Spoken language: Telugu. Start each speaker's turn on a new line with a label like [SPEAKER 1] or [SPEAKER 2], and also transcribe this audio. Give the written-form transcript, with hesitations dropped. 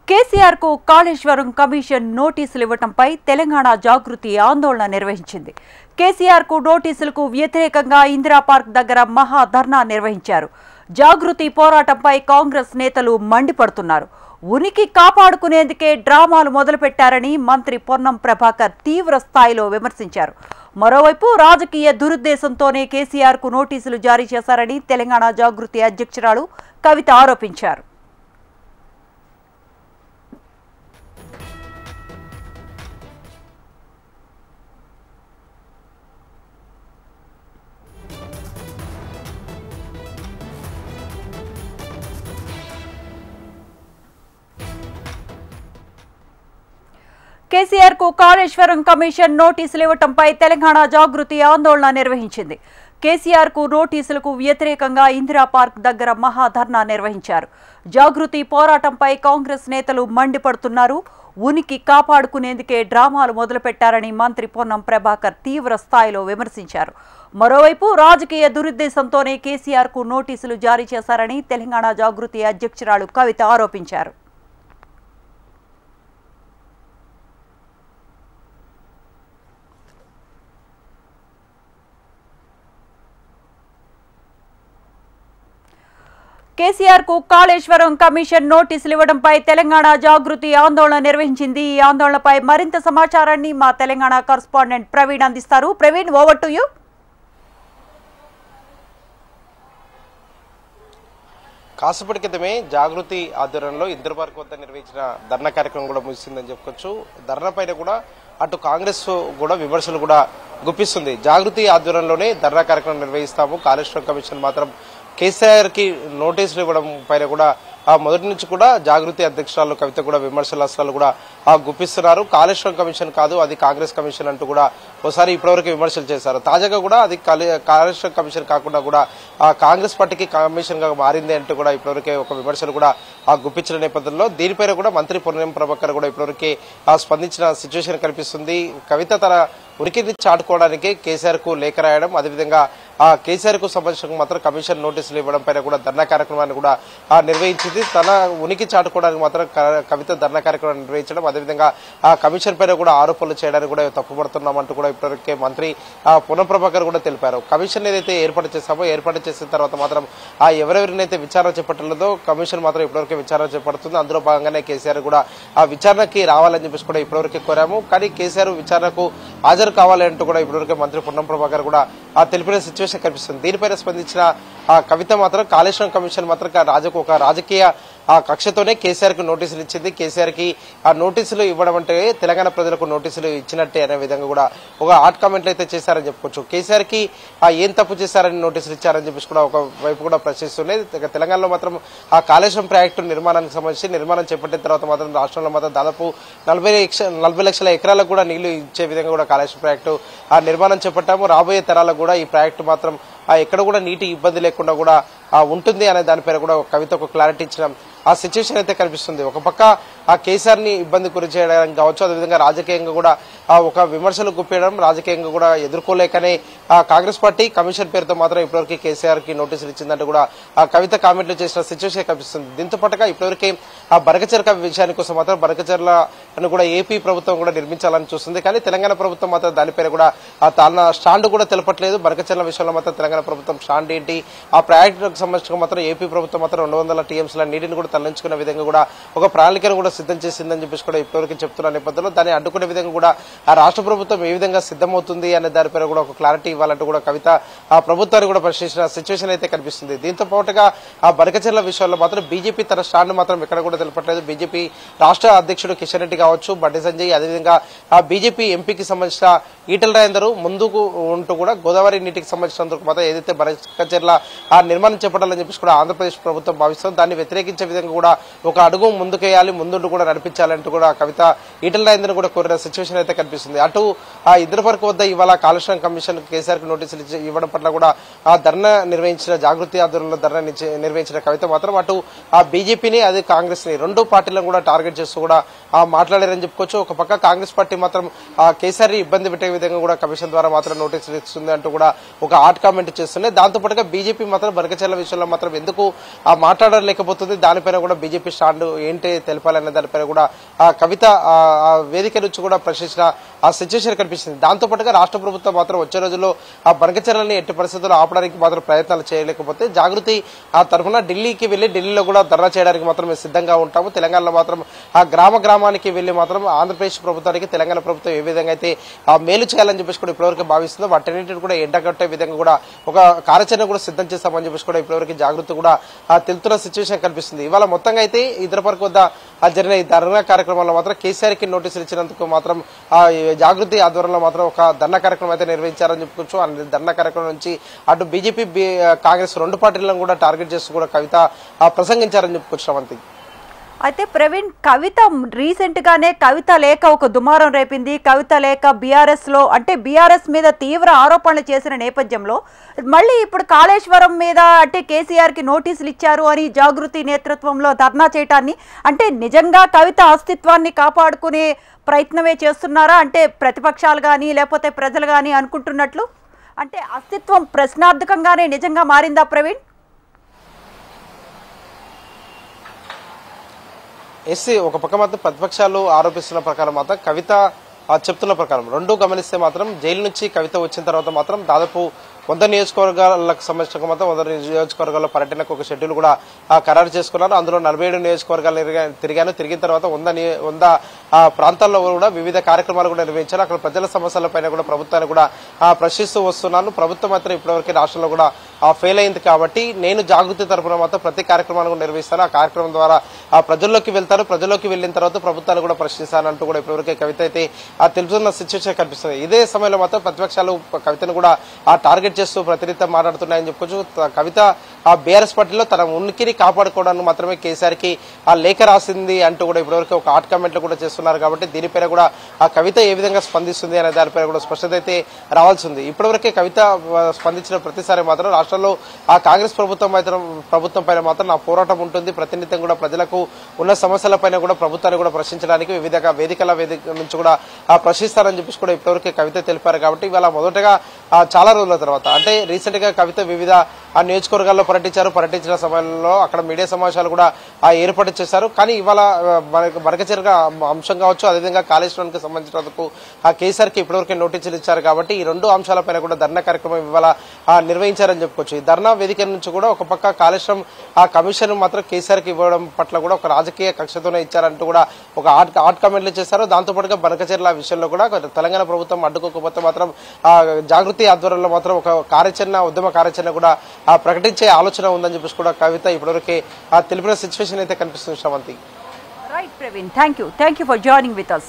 [SPEAKER 1] కేసీఆర్ కు కాళేశ్వరం కమిషన్ నోటీసులు ఇవ్వడంపై తెలంగాణ జాగృతి ఆందోళన నిర్వహించింది. కేసీఆర్ కు నోటీసులకు వ్యతిరేకంగా ఇందిరా పార్క్ దగ్గర మహా ధర్నా నిర్వహించారు. జాగృతి పోరాటంపై కాంగ్రెస్ నేతలు మండిపడుతున్నారు. ఉనికి కాపాడుకునేందుకే డ్రామాలు మొదలుపెట్టారని మంత్రి పొన్నం ప్రభాకర్ తీవ్ర స్థాయిలో విమర్శించారు. మరోవైపు రాజకీయ దురుద్దేశంతోనే కేసీఆర్ కు నోటీసులు జారీ చేశారని తెలంగాణ జాగృతి అధ్యక్షురాలు కవిత ఆరోపించారు. కేసీఆర్ కు కాళేశ్వరం కమిషన్ నోటీసులు ఇవ్వడంపై తెలంగాణ జాగృతి ఆందోళన నిర్వహించింది. కేసీఆర్ కు నోటీసులకు వ్యతిరేకంగా ఇందిరా పార్క్ దగ్గర మహాధర్నా నిర్వహించారు. జాగృతి పోరాటంపై కాంగ్రెస్ నేతలు మండిపడుతున్నారు. ఉనికి కాపాడుకునేందుకే డ్రామాలు మొదలుపెట్టారని మంత్రి పొన్నం ప్రభాకర్ తీవ్ర స్థాయిలో విమర్శించారు. మరోవైపు రాజకీయ దురుద్దేశంతోనే కేసీఆర్ కు నోటీసులు జారీ చేశారని తెలంగాణ జాగృతి అధ్యక్షురాలు కవిత ఆరోపించారు. కేసీఆర్ కు కాళేశ్వరం కమిషన్ నోటీసులు ఇవ్వడంపై తెలంగాణ జాగృతి ఆందోళన నిర్వహించింది. ఈ ఆందోళనపై మరింత సమాచారాన్ని మా తెలంగాణ కరెస్పాండెంట్ ప్రవీణ్ అందిస్తారు. Praveen, over to you.
[SPEAKER 2] కాసేపటి క్రితమే జాగృతి ఆధ్వర్యంలో ఇందిరా పార్క్ వద్ద నిర్వహించిన ధర్నా కార్యక్రమం కూడా ముగిసిందని చెప్పుకోవచ్చు. ధర్నా పైన కూడా అటు కాంగ్రెస్ కూడా విమర్శలు కూడా గుప్పిస్తుంది. జాగృతి ఆధ్వర్యంలోనే ధర్నా కార్యక్రమం నిర్వహిస్తాము, కాళేశ్వరం కమిషన్ మాత్రం కేసీఆర్ కి నోటీసులు ఇవ్వడం పైన కూడా మొదటి నుంచి కూడా జాగృతి అధ్యక్షురాలు కవిత కూడా విమర్శల అస్త్రాలు కూడా గుప్పిస్తున్నారు. కాళేశ్వరం కమిషన్ కాదు, అది కాంగ్రెస్ కమిషన్ అంటూ కూడా ఒకసారి ఇప్పటివరకు విమర్శలు చేశారు. తాజాగా కూడా అది కాళేశ్వరం కమిషన్ కాకుండా కూడా కాంగ్రెస్ పార్టీకి కమిషన్ గా మారింది అంటూ కూడా ఇప్పటివరకే ఒక విమర్శలు కూడా గుప్పించిన నేపథ్యంలో దీనిపైన కూడా మంత్రి పొన్నం ప్రభాకర్ కూడా ఇప్పటివరకే స్పందించిన సిచ్యువేషన్ కనిపిస్తుంది. కవిత తన ఉనికిని చాటుకోవడానికి కేసీఆర్ కు లేఖ రాయడం, అదేవిధంగా కేసీఆర్ కు సంబంధించిన మాత్రం కమిషన్ నోటీసులు ఇవ్వడం పైన కూడా ధర్నా కార్యక్రమాన్ని కూడా నిర్వహించింది. తన ఉనికి చాటుకోవడానికి మాత్రం కవిత ధర్నా కార్యక్రమం నిర్వహించడం, అదేవిధంగా కమిషన్ పైన కూడా ఆరోపణలు చేయడానికి కూడా తప్పుపడుతున్నామంటూ కూడా ఇప్పటివరకే మంత్రి పొన్నం ప్రభాకర్ కూడా తెలిపారు. కమిషన్ ఏదైతే ఏర్పాటు చేశామో ఏర్పాటు చేసిన తర్వాత మాత్రం ఎవరెవరినైతే విచారణ చేపట్టలేదో కమిషన్ మాత్రం ఇప్పటివరకే విచారణ చేపడుతుంది. అందులో భాగంగానే కేసీఆర్ కూడా ఆ విచారణకి రావాలని చెప్పేసి కూడా ఇప్పటివరకే కోరాము. కానీ కేసీఆర్ విచారణకు హాజరు కావాలంటూ కూడా ఇప్పటివరకే మంత్రి పొన్నం ప్రభాకర్ కూడా తెలిపిన సిచ్యువేషన్ కనిపిస్తుంది. దీనిపైన స్పందించిన కవిత మాత్రం కాళేశ్వరం కమిషన్ మాత్రం ఒక రాజకీయ కక్షతోనే కేసీఆర్ కు నోటీసులు ఇచ్చింది. కేసీఆర్ కి ఆ నోటీసులు ఇవ్వడం అంటే తెలంగాణ ప్రజలకు నోటీసులు ఇచ్చినట్టే అనే విధంగా కూడా ఒక హాట్ కామెంట్లు అయితే చేశారని చెప్పుకోవచ్చు. కేసీఆర్ కి ఏం తప్పు చేశారని నోటీసులు ఇచ్చారని చెప్పేసి కూడా ఒక వైపు కూడా ప్రశ్నిస్తున్నాయి. తెలంగాణలో మాత్రం ఆ కాళేశ్వరం ప్రాజెక్టు నిర్మాణానికి సంబంధించి నిర్మాణం చేపట్టిన తర్వాత మాత్రం రాష్ట్రంలో మాత్రం దాదాపు 40 లక్షల ఎకరాలకు కూడా నీళ్లు ఇచ్చే విధంగా కూడా కాళేశ్వరం ప్రాజెక్టు నిర్మాణం చేపట్టాము. రాబోయే తరాలకు కూడా ఈ ప్రాజెక్టు మాత్రం ఎక్కడ కూడా నీటి ఇబ్బంది లేకుండా కూడా ఉంటుంది అనే దానిపైన కూడా కవిత ఒక క్లారిటీ ఇచ్చిన ఆ సిచ్యువేషన్ అయితే కనిపిస్తుంది. ఒక పక్క ఆ కేసీఆర్ ని ఇబ్బంది గురి చేయడానికి కావచ్చు, అదేవిధంగా రాజకీయంగా కూడా ఒక విమర్శలు గుప్పేయడం, రాజకీయంగా కూడా ఎదుర్కోలేకనే కాంగ్రెస్ పార్టీ కమిషన్ పేరుతో మాత్రం ఇప్పటివరకు కేసీఆర్ కి నోటీసులు ఇచ్చిందంటూ కూడా కవిత కామెంట్లు చేసిన సిచ్యువేషన్ కనిపిస్తుంది. దీంతో పాటుగా ఇప్పటివరకే ఆ బరకచెర్ల విషయానికి కోసం మాత్రం బరకచెర్లను కూడా ఏపీ ప్రభుత్వం కూడా నిర్మించాలని చూస్తుంది. కానీ తెలంగాణ ప్రభుత్వం మాత్రం దానిపైన కూడా తన స్టాండ్ కూడా తెలపట్లేదు. బరకచెర్ల విషయంలో మాత్రం తెలంగాణ ప్రభుత్వం స్టాండ్ ఏంటి, ఆ ప్రాజెక్టుకు సంబంధించిన మాత్రం ఏపీ ప్రభుత్వం మాత్రం 200 టీఎంసీల నీటిని కూడా తరలించుకునే విధంగా కూడా ఒక ప్రణాళికను కూడా సిద్ధం చేసిందని చెప్పేసి కూడా ఇప్పటివరకు చెప్తున్న నేపథ్యంలో దాన్ని అడ్డుకునే విధంగా కూడా ఆ రాష్ట్ర ప్రభుత్వం ఏ విధంగా సిద్ధమవుతుంది అనే దానిపైన కూడా ఒక క్లారిటీ ఇవ్వాలంటూ కూడా కవిత ఆ ప్రభుత్వాన్ని కూడా ప్రశ్నించిన సిచ్యువేషన్ అయితే కనిపిస్తుంది. దీంతో పాటుగా ఆ బరకచెర్ల విషయంలో మాత్రం బీజేపీ తన స్టాండ్ మాత్రం ఎక్కడ కూడా తెలపట్లేదు. బీజేపీ రాష్ట్ర అధ్యక్షుడు కిషన్ రెడ్డి కావచ్చు, బండి సంజయ్, అదేవిధంగా ఆ బీజేపీ ఎంపీకి సంబంధించిన ఈటల రాజేందర్ ముందుకు ఉంటూ కూడా గోదావరి నీటికి సంబంధించినందుకు మాత్రం ఏదైతే బరకచెర్ల ఆ నిర్మాణం చేపట్టాలని చెప్పేసి కూడా ఆంధ్రప్రదేశ్ ప్రభుత్వం భావిస్తుంది. దాన్ని వ్యతిరేకించే విధంగా కూడా ఒక అడుగు ముందుకేయాలి, ముందుంటూ కూడా నడిపించాలంటూ కూడా కవిత ఈటల రాజేందర్ కూడా కోరిన సిచ్యువేషన్ అయితే కనిపిస్తుంది. అటు ఆ ఇందిరా పార్క్ వద్ద ఇవాళ కాళేశ్వరం కమిషన్ కేసీఆర్ కు నోటీసులు ఇవ్వడం పట్ల కూడా ఆ ధర్నా నిర్వహించిన జాగృతి ఆధ్వర్యంలో ధర్నా నిర్వహించిన కవిత మాత్రం అటు ఆ బీజేపీని అదే కాంగ్రెస్ ని రెండు పార్టీలను కూడా టార్గెట్ చేస్తూ కూడా మాట్లాడారని చెప్పుకోవచ్చు. ఒక పక్క కాంగ్రెస్ పార్టీ మాత్రం కేసీఆర్ ఇబ్బంది పెట్టే విధంగా కూడా కమిషన్ ద్వారా మాత్రం నోటీసులు ఇస్తుంది అంటూ కూడా ఒక హాట్ కామెంట్ చేస్తున్నాయి. దాంతో పాటుగా బీజేపీ మాత్రం బరకచెర్ల విషయంలో మాత్రం ఎందుకు మాట్లాడలేకపోతుంది, దానిపైన పైన కూడా బీజేపీ స్టాండ్ ఏంటి తెలపాలనే దానిపైన కూడా ఆ కవిత ఆ వేదిక నుంచి కూడా ప్రశ్నించిన ఆ సిచ్యువేషన్ కనిపిస్తుంది. దాంతో పాటుగా రాష్ట్ర ప్రభుత్వం మాత్రం వచ్చే రోజుల్లో ఆ బనకచర్లని ఎట్టి పరిస్థితుల్లో ఆపడానికి మాత్రం ప్రయత్నాలు చేయలేకపోతే జాగృతి ఆ తరఫున ఢిల్లీకి వెళ్లి ఢిల్లీలో కూడా ధర్నా చేయడానికి మాత్రం మేము సిద్ధంగా ఉంటాము. తెలంగాణలో మాత్రం ఆ గ్రామానికి వెళ్లి మాత్రం ఆంధ్రప్రదేశ్ ప్రభుత్వానికి తెలంగాణ ప్రభుత్వం ఏ విధంగా అయితే ఆ మేలు చేయాలని చెప్పేసి కూడా ఇప్పటివరకు భావిస్తుందో వాటన్నింటిని కూడా ఎండగట్టే విధంగా కూడా ఒక కార్యాచరణ కూడా సిద్ధం చేస్తామని చెప్పేసి కూడా ఇప్పటివరకు జాగృతి కూడా తెలుతున్న సిచ్యువేషన్ కనిపిస్తుంది. ఇవాళ మొత్తంగా అయితే ఇందిరా పార్క్ వద్ద జరిగిన ఈ ధర్నా కార్యక్రమంలో మాత్రం కేసీఆర్ కి నోటీసులు ఇచ్చినందుకు మాత్రం ఆ జాగృతి ఆధ్వర్యంలో మాత్రం ఒక ధర్నా కార్యక్రమం అయితే నిర్వహించారని చెప్పుకోవచ్చు. ఆ ధర్నా కార్యక్రమం నుంచి అటు బీజేపీ కాంగ్రెస్ రెండు పార్టీలను కూడా టార్గెట్ చేస్తూ కూడా కవిత ప్రసంగించారని చెప్పుకోవచ్చు. శ్రవంతి,
[SPEAKER 1] అయితే ప్రవీణ్, కవిత రీసెంట్ గానే కవిత లేఖ ఒక దుమారం రేపింది. కవిత లేఖ బీఆర్ఎస్ లో అంటే బీఆర్ఎస్ మీద తీవ్ర ఆరోపణలు చేసిన నేపథ్యంలో మళ్ళీ ఇప్పుడు కాళేశ్వరం మీద అంటే కేసీఆర్ కి నోటీసులు ఇచ్చారు అని జాగృతి నేతృత్వంలో ధర్నా చేయటాన్ని అంటే నిజంగా కవిత అస్తిత్వాన్ని కాపాడుకునే ప్రయత్నమే చేస్తున్నారా? అంటే ప్రతిపక్షాలు కానీ లేకపోతే ప్రజలు కానీ అనుకుంటున్నట్లు అంటే అస్తిత్వం ప్రశ్నార్థకంగానే నిజంగా మారిందా ప్రవీణ్?
[SPEAKER 2] ఎస్సీ ఒక పక్క మాత్రం ప్రతిపక్షాలు ఆరోపిస్తున్న ప్రకారం మాత్రం కవిత చెప్తున్న ప్రకారం రెండు గమనిస్తే మాత్రం జైలు నుంచి కవిత వచ్చిన తర్వాత మాత్రం దాదాపు 100 నియోజకవర్గాలకు సంబంధించిన మాత్రం 100 నియోజకవర్గాల పర్యటనకు ఒక షెడ్యూల్ కూడా ఖరారు చేసుకున్నారు. అందులో 47 నియోజకవర్గాలు తిరిగిన తర్వాత 100 ప్రాంతాల్లో కూడా వివిధ కార్యక్రమాలు కూడా నిర్వహించారు. అక్కడ ప్రజల సమస్యలపైన కూడా ప్రభుత్వాన్ని కూడా ప్రశ్నిస్తూ వస్తున్నాను. ప్రభుత్వం మాత్రం ఇప్పటివరకు రాష్ట్రంలో కూడా ఫెయిల్ అయింది కాబట్టి నేను జాగృతి తరఫున మాత్రం ప్రతి కార్యక్రమాన్ని కూడా నిర్వహిస్తాను. ఆ కార్యక్రమం ద్వారా ప్రజల్లోకి వెళ్తారు. ప్రజల్లోకి వెళ్లిన తర్వాత ప్రభుత్వాన్ని కూడా ప్రశ్నిస్తానంటూ కూడా ఇప్పటివరకు కవిత అయితే తెలుపుతున్న సిచ్యువేషన్ కనిపిస్తుంది. ఇదే సమయంలో మాత్రం ప్రతిపక్షాలు కవితను కూడా టార్గెట్ చేస్తూ ప్రతినిత్యం మాట్లాడుతున్నాయని చెప్పుకోవచ్చు. కవిత ఆ బీఆర్ఎస్ పార్టీలో తన ఉనికిని కాపాడుకోవడానికి మాత్రమే కేసీఆర్ కి ఆ లేఖ రాసింది అంటూ కూడా ఇప్పటివరకు ఒక హాట్ కామెంట్లు కూడా చేస్తున్నారు. కాబట్టి దీనిపైన కూడా ఆ కవిత ఏ విధంగా స్పందిస్తుంది అనే దానిపైన కూడా స్పష్టత అయితే రావాల్సి ఉంది. ఇప్పటివరకే కవిత స్పందించిన ప్రతిసారి మాత్రం రాష్ట్రంలో ఆ కాంగ్రెస్ ప్రభుత్వం పైన మాత్రం నా పోరాటం ఉంటుంది. ప్రతినిత్యం కూడా ప్రజలకు ఉన్న సమస్యలపైన కూడా ప్రభుత్వాన్ని కూడా ప్రశ్నించడానికి వివిధ వేదికల నుంచి కూడా ప్రశ్నిస్తారని చెప్పేసి కూడా ఇప్పటివరకు కవిత తెలిపారు. కాబట్టి ఇవాళ మొదటగా చాలా రోజుల తర్వాత అంటే రీసెంట్ గా కవిత వివిధ నియోజకవర్గాల్లో పర్యటించిన సమయంలో అక్కడ మీడియా సమావేశాలు కూడా ఏర్పాటు చేశారు. కానీ ఇవాళ బనకచెర్ల అంశం కావచ్చు, అదేవిధంగా కాళేశ్వరానికి సంబంధించినందుకు ఆ కేసీఆర్ కి ఇప్పటివరకు నోటీసులు ఇచ్చారు. కాబట్టి ఈ రెండు అంశాలపైన కూడా ధర్నా కార్యక్రమం ఇవాళ నిర్వహించారని చెప్పుకోవచ్చు. ఈ ధర్నా వేదిక నుంచి కూడా ఒక పక్క కాళేశ్వరం ఆ కమిషన్ మాత్రం కేసీఆర్ కి ఇవ్వడం పట్ల కూడా ఒక రాజకీయ కక్షతోనే ఇచ్చారంటూ కూడా ఒక హాట్ కామెంట్లు చేశారు. దాంతో పాటుగా బనకచెర్ల విషయంలో కూడా తెలంగాణ ప్రభుత్వం అడ్డుకోకపోతే మాత్రం జాగృతి ఆధ్వర్యంలో మాత్రం ఒక ఉద్యమ కార్యాచరణ కూడా ప్రకటించే ఆలోచన ఉందని చెప్పేసి కూడా కవిత ఇప్పటివరకే తెలిపిన సిచ్యువేషన్ అయితే కనిపిస్తుంది. Sravanthi,
[SPEAKER 1] right Praveen, thank you for joining with us.